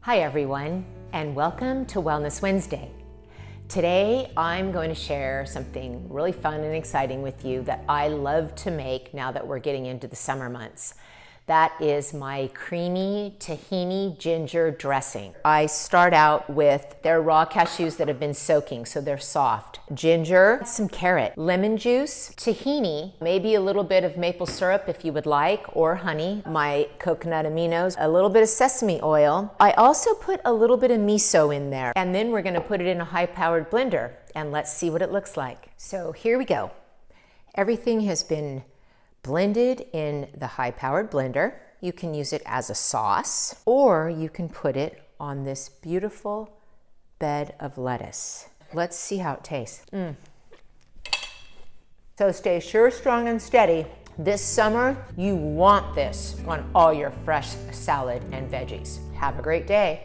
Hi everyone, and welcome to Wellness Wednesday. Today I'm going to share something really fun and exciting with you that I love to make now that we're getting into the summer months. That is my creamy tahini ginger dressing. I start out with their raw cashews that have been soaking, so they're soft. Ginger, some carrot, lemon juice, tahini, maybe a little bit of maple syrup if you would like, or honey, my coconut aminos, a little bit of sesame oil. I also put a little bit of miso in there, and then we're gonna put it in a high-powered blender, and let's see what it looks like. So here we go. Everything has been blended in the high-powered blender. You can use it as a sauce, or you can put it on this beautiful bed of lettuce. Let's see how it tastes. So stay sure, strong, and steady. This summer, you want this on all your fresh salad and veggies. Have a great day.